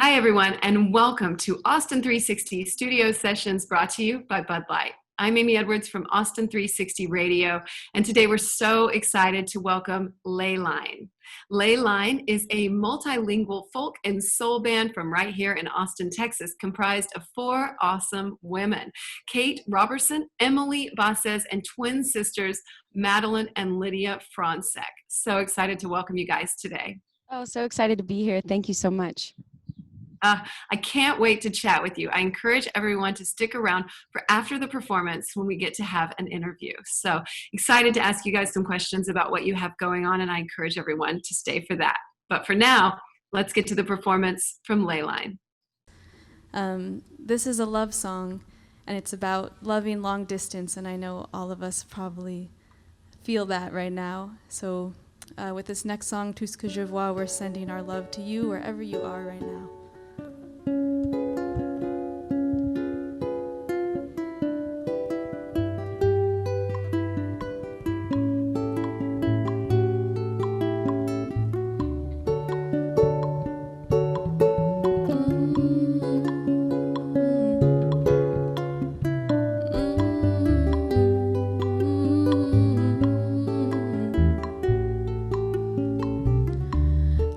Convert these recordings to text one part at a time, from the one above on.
Hi, everyone, and welcome to Austin360 Studio Sessions brought to you by Bud Light. I'm Amy Edwards from Austin360 Radio, and today we're so excited to welcome Ley Line. Ley Line is a multilingual folk and soul band from right here in Austin, Texas, comprised of four awesome women: Kate Robertson, Emily Vasez, and twin sisters Madeline and Lydia Fransek. So excited to welcome you guys today. Oh, so excited to be here. Thank you so much. I can't wait to chat with you. I encourage everyone to stick around for after the performance when we get to have an interview. So excited to ask you guys some questions about what you have going on, and I encourage everyone to stay for that. But for now, let's get to the performance from Ley Line. This is a love song, and it's about loving long distance, and I know all of us probably feel that right now. So with this next song, Tout ce que je vois, we're sending our love to you wherever you are right now.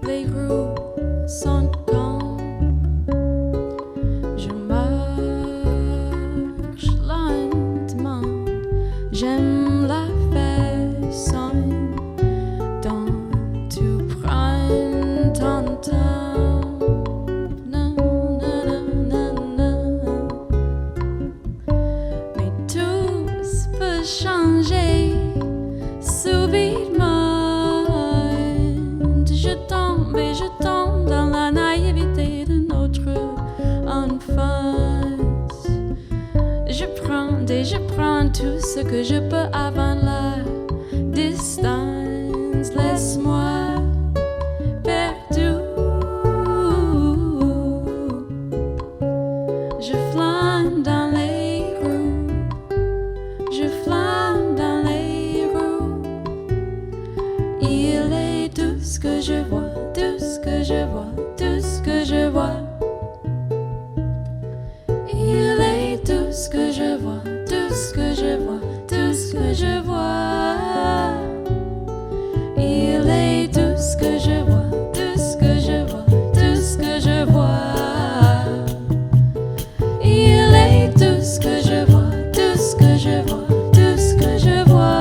Les roues sont gone. Je marche lentement. J'aime la façon dont tu prends ton temps. Non, non, non, non, non. Mais tout peut changer subitement. Je tombe dans la naïveté de notre enfance. Je prends tout ce que je peux avant la distance. Laisse-moi perdu. Je flâne dans les rues. Je flâne dans les rues. Il est tout ce que je vois. Tout ce que je vois, tout ce que je vois. Il est tout ce que je vois, tout ce que je vois, tout ce que je vois. Il est tout ce que je vois, tout ce que je vois, tout ce que je vois. Il est tout ce que je vois, tout ce que je vois, tout ce que je vois.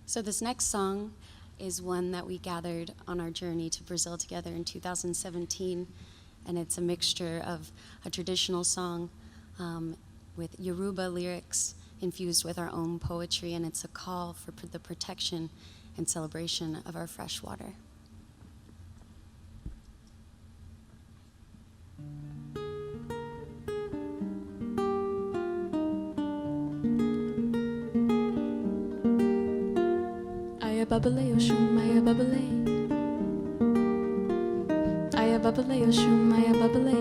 So this next song is one that we gathered on our journey to Brazil together in 2017, and it's a mixture of a traditional song with Yoruba lyrics infused with our own poetry, and it's a call for the protection and celebration of our fresh water. Aya babale oshun, aya babale. Aya babale oshun, aya babale.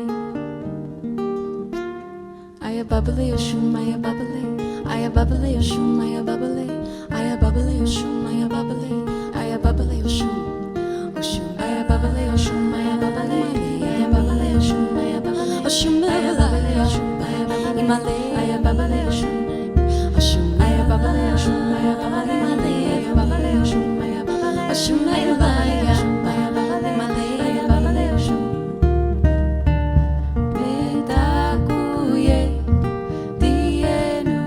Aya babale oshun, aya babale. Aya babale oshun, aya babale. Aya babale oshun, aya babale. Aya babale oshun. Oshun, aya babale oshun, aya babale. Aya babale oshun, aya babale. Oshun, aya babale oshun, aya babale. Imale, aya babale oshun. Oshun, aya babale oshun, aya babale. Imale, aya babale oshun, aya babale. Oshun, aya babale, aya babale. Imale, aya babale oshun. Betakuye dienu.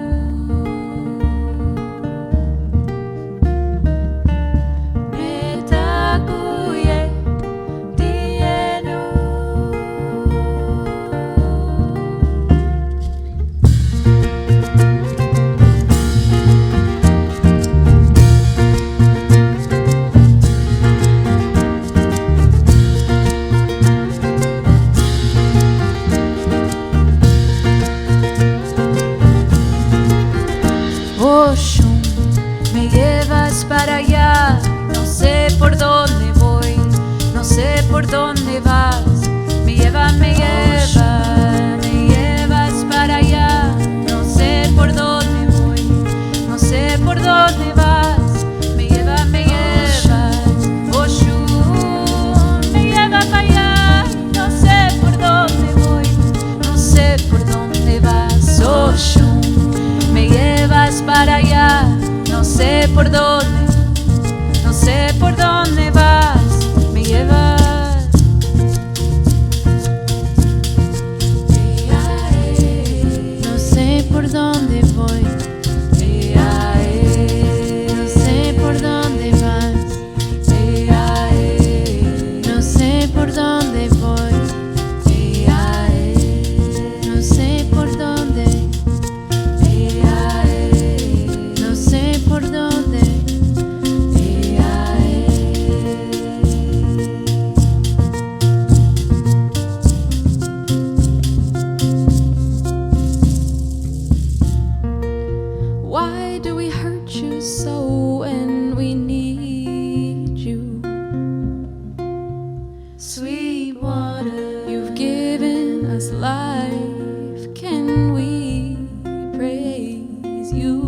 Betakuye dienu. Oshun, me llevas para allá, no sé por dónde voy, no sé por dónde vas, me lleva, me lleva, me llevas para allá, no sé por dónde voy, no sé por dónde vas, me lleva, me llevas, Oshun, me lleva para allá, no sé por dónde voy, no sé por dónde vas, Oshun. Me llevas para allá, no sé por dónde, no sé por dónde vas, me llevas. No sé por dónde voy, no sé por dónde vas, no sé por dónde voy, no sé por dónde. No sé por dónde. Why do we hurt you so when we need you? Sweet water, you've given us life. Can we praise you?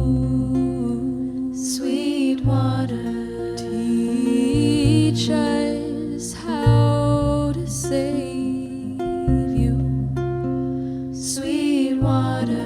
Sweet water, teach us how to save you. Sweet water.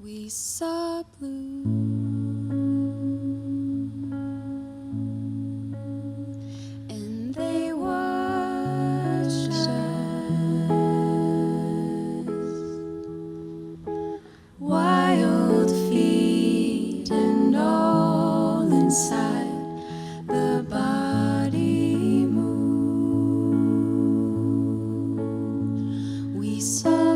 We saw blue, and they watched us. Wild feet and all inside the body move. We saw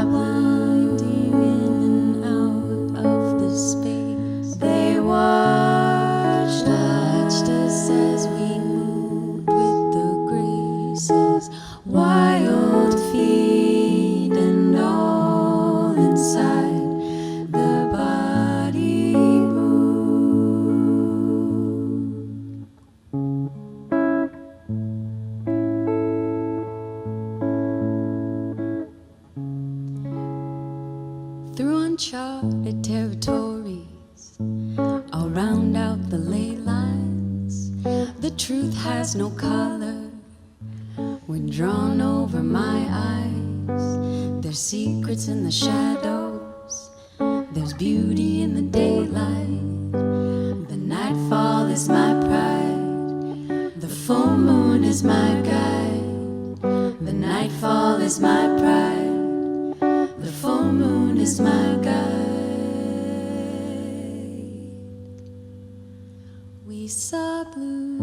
blinding in and out of the space. They watched us as we moved with the graces. Wild feet and all inside the body move. Through uncharted territories, I'll round out the ley lines. The truth has no color when drawn over my eyes. There's secrets in the shadows, there's beauty in the daylight. The nightfall is my pride, the full moon is my guide. The nightfall is my pride, the full moon is my guide. We saw blue,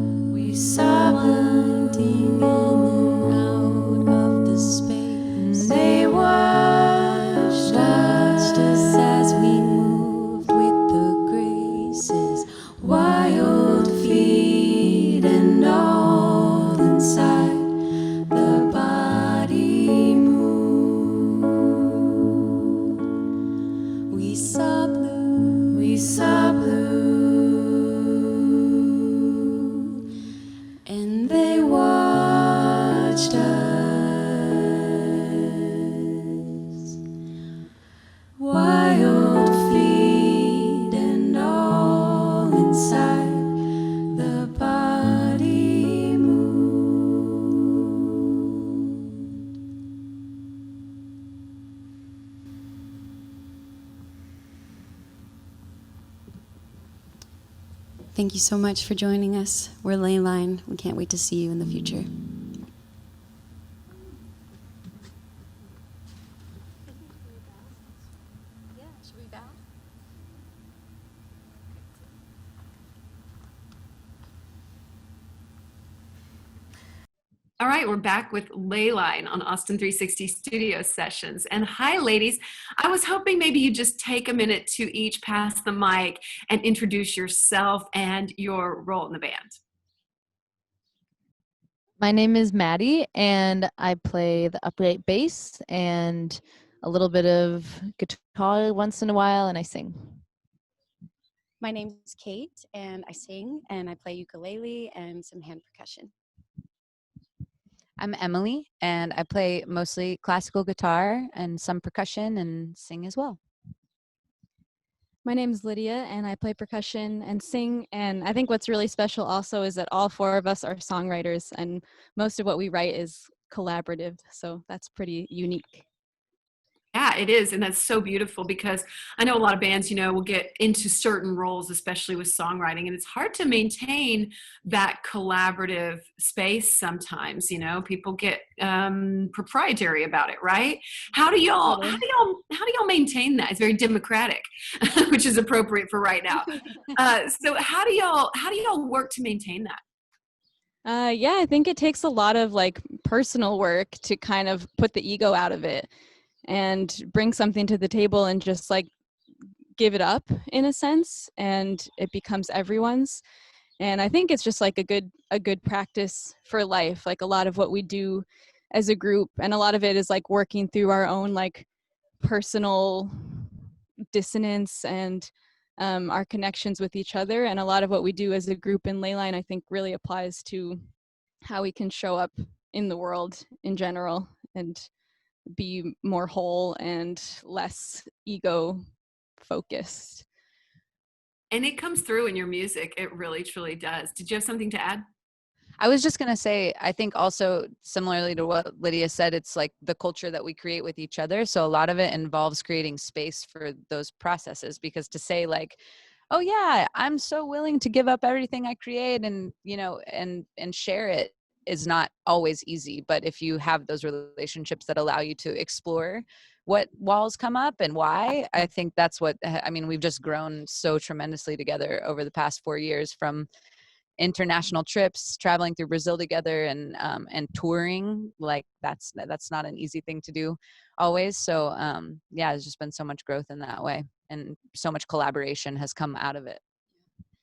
blinding in and out of the space. They watched us as we moved with the graces. Wild feet and all inside the body move. We saw blue, and they watched us. Wild feet and all inside the body moved. Thank you so much for joining us. We're Ley Line. We can't wait to see you in the future. All right, we're back with Ley Line on Austin360 Studio Sessions. And hi, ladies. I was hoping maybe you just take a minute to each pass the mic and introduce yourself and your role in the band. My name is Maddie, and I play the upright bass and a little bit of guitar once in a while, and I sing. My name's Kate, and I sing, and I play ukulele and some hand percussion. I'm Emily, and I play mostly classical guitar and some percussion and sing as well. My name's Lydia, and I play percussion and sing. And I think what's really special also is that all four of us are songwriters, and most of what we write is collaborative. So that's pretty unique. Yeah, it is. And that's so beautiful because I know a lot of bands, will get into certain roles, especially with songwriting, and it's hard to maintain that collaborative space sometimes. People get proprietary about it, right? How do y'all maintain that? It's very democratic, which is appropriate for right now. So how do y'all work to maintain that? Yeah, I think it takes a lot of personal work to kind of put the ego out of it and bring something to the table and just give it up in a sense, and it becomes everyone's. And I think it's just a good practice for life. A lot of what we do as a group, and a lot of it is working through our own personal dissonance and our connections with each other. And a lot of what we do as a group in Ley Line, I think, really applies to how we can show up in the world in general and be more whole and less ego focused. And it comes through in your music. It really, truly does. Did you have something to add? I was just going to say, I think also similarly to what Lydia said, it's like the culture that we create with each other. So a lot of it involves creating space for those processes, because to say like, oh yeah, I'm so willing to give up everything I create and, you know, and share it is not always easy. But if you have those relationships that allow you to explore what walls come up and why, I think that's what, I mean, we've just grown so tremendously together over the past 4 years, from international trips, traveling through Brazil together, and touring. Like that's not an easy thing to do always. So yeah, there's just been so much growth in that way, and so much collaboration has come out of it.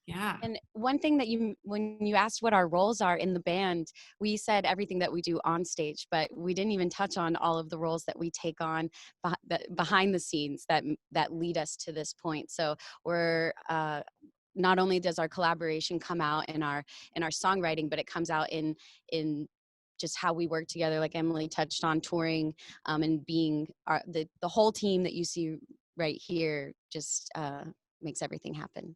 Yeah. And one thing that when you asked what our roles are in the band, we said everything that we do on stage, but we didn't even touch on all of the roles that we take on behind the scenes that lead us to this point. So we're not only does our collaboration come out in our songwriting, but it comes out in just how we work together, like Emily touched on, touring, and being the whole team that you see right here just makes everything happen.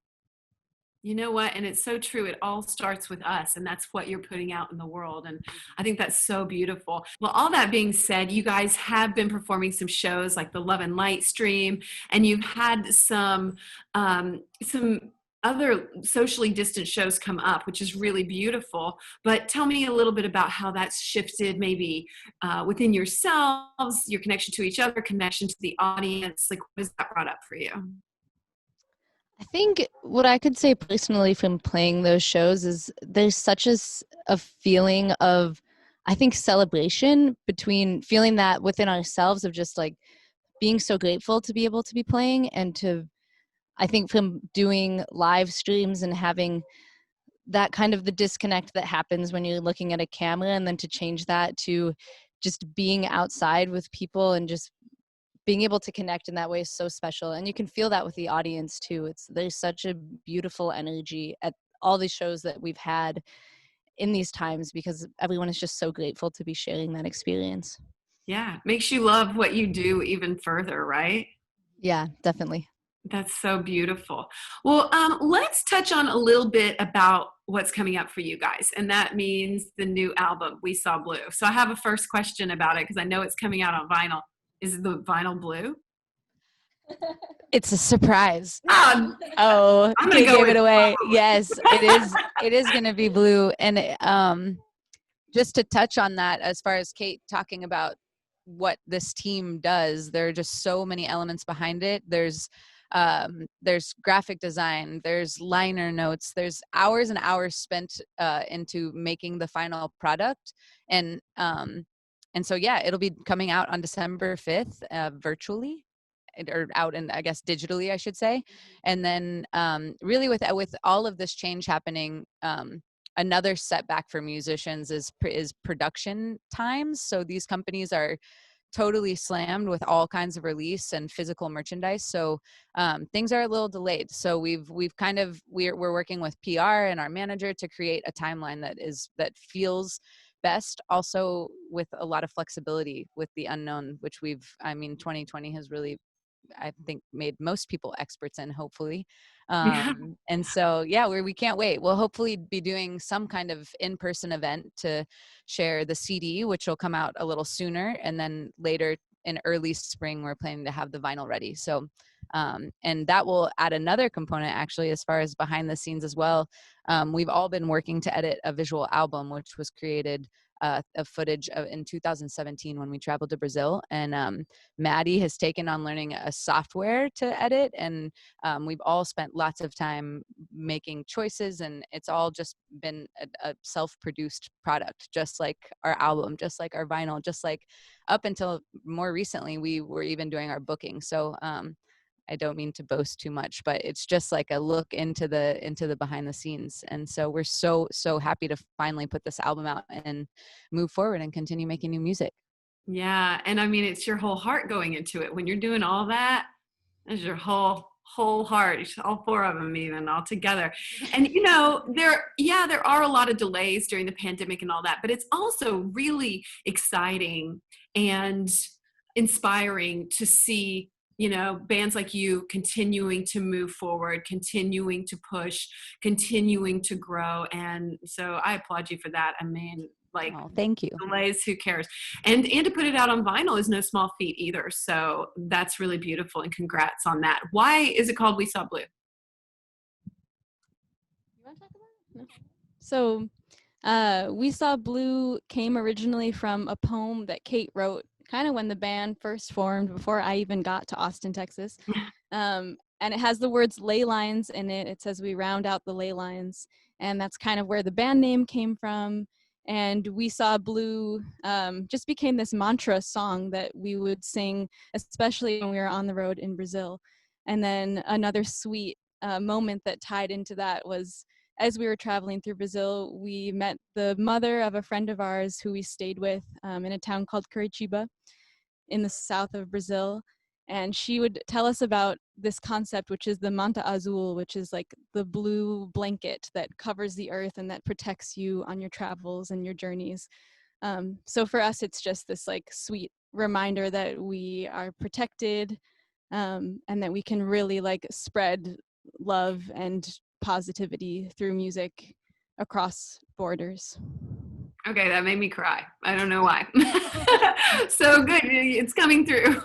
You know what? And it's so true. It all starts with us, and that's what you're putting out in the world. And I think that's so beautiful. Well, all that being said, you guys have been performing some shows like the Love and Light stream, and you've had some other socially distant shows come up, which is really beautiful. But tell me a little bit about how that's shifted, maybe within yourselves, your connection to each other, connection to the audience. Like, what has that brought up for you? I think what I could say personally from playing those shows is there's such a feeling of, I think, celebration, between feeling that within ourselves of just like being so grateful to be able to be playing, and to, I think, from doing live streams and having that kind of the disconnect that happens when you're looking at a camera, and then to change that to just being outside with people and just being able to connect in that way is so special. And you can feel that with the audience too. There's such a beautiful energy at all these shows that we've had in these times, because everyone is just so grateful to be sharing that experience. Yeah, makes you love what you do even further, right? Yeah, definitely. That's so beautiful. Well, let's touch on a little bit about what's coming up for you guys, and that means the new album, We Saw Blue. So I have a first question about it, because I know it's coming out on vinyl. Is the vinyl blue? It's a surprise. Um, Oh, I'm gonna Kate go gave with it away. Yes, it is. It is going to be blue. And just to touch on that, as far as Kate talking about what this team does, there are just so many elements behind it. There's graphic design, there's liner notes, there's hours and hours spent into making the final product. And so yeah, it'll be coming out on December 5th virtually, or out, and I guess digitally I should say. And then really with all of this change happening, another setback for musicians is production times. So these companies are totally slammed with all kinds of release and physical merchandise. So things are a little delayed. So we're working with PR and our manager to create a timeline that feels best, also with a lot of flexibility with the unknown, which 2020 has really, I think, made most people experts in, hopefully. yeah. And so, yeah, we can't wait. We'll hopefully be doing some kind of in-person event to share the CD, which will come out a little sooner. And then later in early spring, we're planning to have the vinyl ready. So, and that will add another component, actually, as far as behind the scenes as well. We've all been working to edit a visual album, which was created of footage in 2017 when we traveled to Brazil. And Maddie has taken on learning a software to edit, and we've all spent lots of time making choices, and it's all just been a self-produced product, just like our album, just like our vinyl, just like up until more recently we were even doing our booking. So I don't mean to boast too much, but it's just like a look into the behind the scenes. And so we're so happy to finally put this album out and move forward and continue making new music. Yeah, and I mean, it's your whole heart going into it. When you're doing all that, there's your whole heart, all four of them even all together. And there are a lot of delays during the pandemic and all that, but it's also really exciting and inspiring to see bands like you continuing to move forward, continuing to push, continuing to grow. And so I applaud you for that. I mean, like, Oh, thank you. delays, who cares? And to put it out on vinyl is no small feat either. So that's really beautiful, and congrats on that. Why is it called We Saw Blue? You want to talk about it? No. So, We Saw Blue came originally from a poem that Kate wrote kind of when the band first formed, before I even got to Austin, Texas. And it has the words ley lines in it. It says we round out the ley lines. And that's kind of where the band name came from. And We Saw Blue just became this mantra song that we would sing, especially when we were on the road in Brazil. And then another sweet moment that tied into that was, as we were traveling through Brazil, we met the mother of a friend of ours who we stayed with in a town called Curitiba in the south of Brazil. And she would tell us about this concept, which is the manta azul, which is like the blue blanket that covers the earth and that protects you on your travels and your journeys. So for us, it's just this like sweet reminder that we are protected and that we can really like spread love and positivity through music across borders. Okay, that made me cry. I don't know why. So good. It's coming through.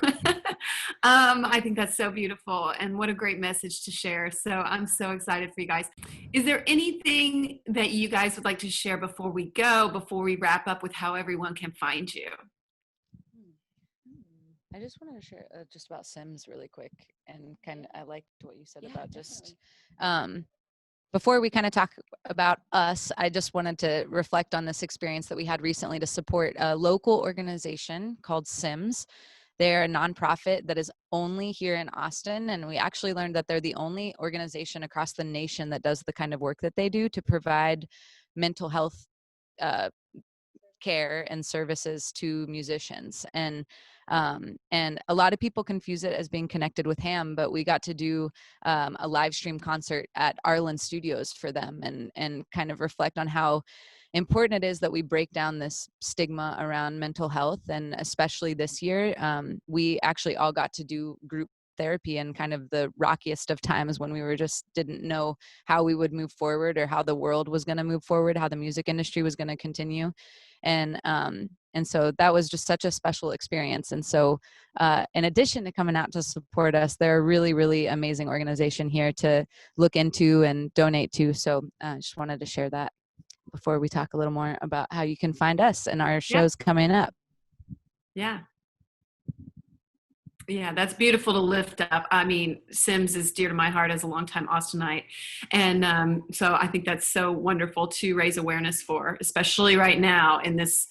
I think that's so beautiful, and what a great message to share. So I'm so excited for you guys. Is there anything that you guys would like to share before we go, before we wrap up with how everyone can find you? I just wanted to share just about Sims really quick, and I liked what you said about just before we kind of talk about us, I just wanted to reflect on this experience that we had recently to support a local organization called Sims. They're a nonprofit that is only here in Austin, and we actually learned that they're the only organization across the nation that does the kind of work that they do to provide mental health care and services to musicians. And a lot of people confuse it as being connected with Ham, but we got to do a live stream concert at Arlen Studios for them, and kind of reflect on how important it is that we break down this stigma around mental health. And especially this year, we actually all got to do group therapy in kind of the rockiest of times when we were just didn't know how we would move forward, or how the world was going to move forward, how the music industry was going to continue. And so that was just such a special experience. And so in addition to coming out to support us, they're a really, really amazing organization here to look into and donate to. So I just wanted to share that before we talk a little more about how you can find us and our shows coming up. Yeah. Yeah, that's beautiful to lift up. I mean, Sims is dear to my heart as a longtime Austinite. And so I think that's so wonderful to raise awareness for, especially right now in this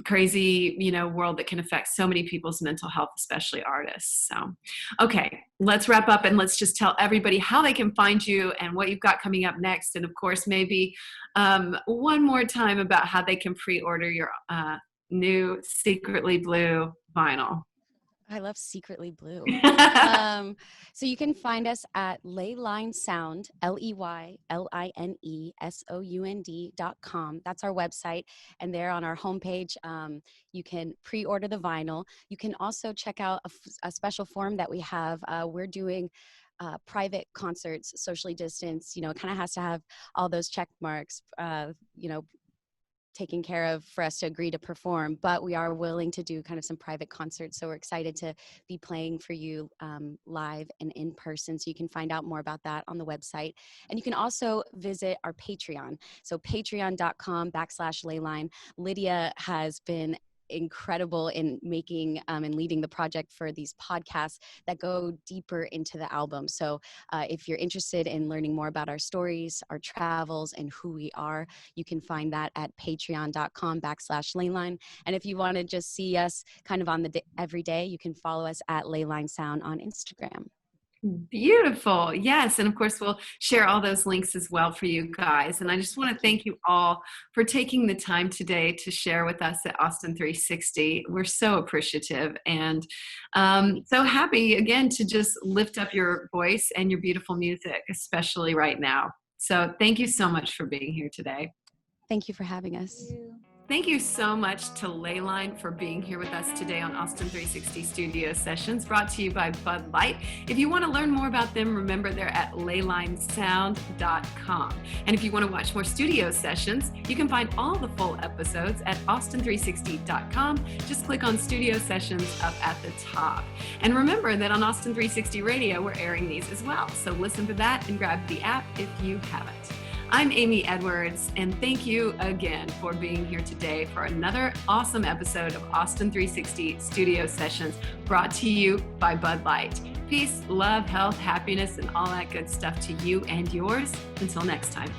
crazy, world that can affect so many people's mental health, especially artists. So, okay, let's wrap up, and let's just tell everybody how they can find you and what you've got coming up next. And of course, maybe one more time about how they can pre-order your new Secretly Blue vinyl. I love Secretly Blue. So you can find us at Ley Line Sound, LeyLineSound.com. That's our website. And there on our homepage, you can pre-order the vinyl. You can also check out a special form that we have. We're doing private concerts, socially distanced, it kind of has to have all those check marks, taken care of for us to agree to perform, but we are willing to do kind of some private concerts. So we're excited to be playing for you live and in person. So you can find out more about that on the website. And you can also visit our Patreon. So patreon.com/Leyline. Lydia has been incredible in making and leading the project for these podcasts that go deeper into the album. So if you're interested in learning more about our stories, our travels, and who we are, you can find that at patreon.com/Leyline. And if you want to just see us kind of on the every day, you can follow us at Ley Line Sound on Instagram. Beautiful. Yes. And of course, we'll share all those links as well for you guys. And I just want to thank you all for taking the time today to share with us at Austin360. We're so appreciative and so happy again to just lift up your voice and your beautiful music, especially right now. So thank you so much for being here today. Thank you for having us. Thank you. Thank you so much to Ley Line for being here with us today on Austin360 Studio Sessions, brought to you by Bud Light. If you want to learn more about them, remember they're at leylinesound.com. And if you want to watch more studio sessions, you can find all the full episodes at austin360.com. Just click on Studio Sessions up at the top. And remember that on Austin360 Radio, we're airing these as well. So listen to that and grab the app if you haven't. I'm Amy Edwards, and thank you again for being here today for another awesome episode of Austin360 Studio Sessions, brought to you by Bud Light. Peace, love, health, happiness, and all that good stuff to you and yours. Until next time.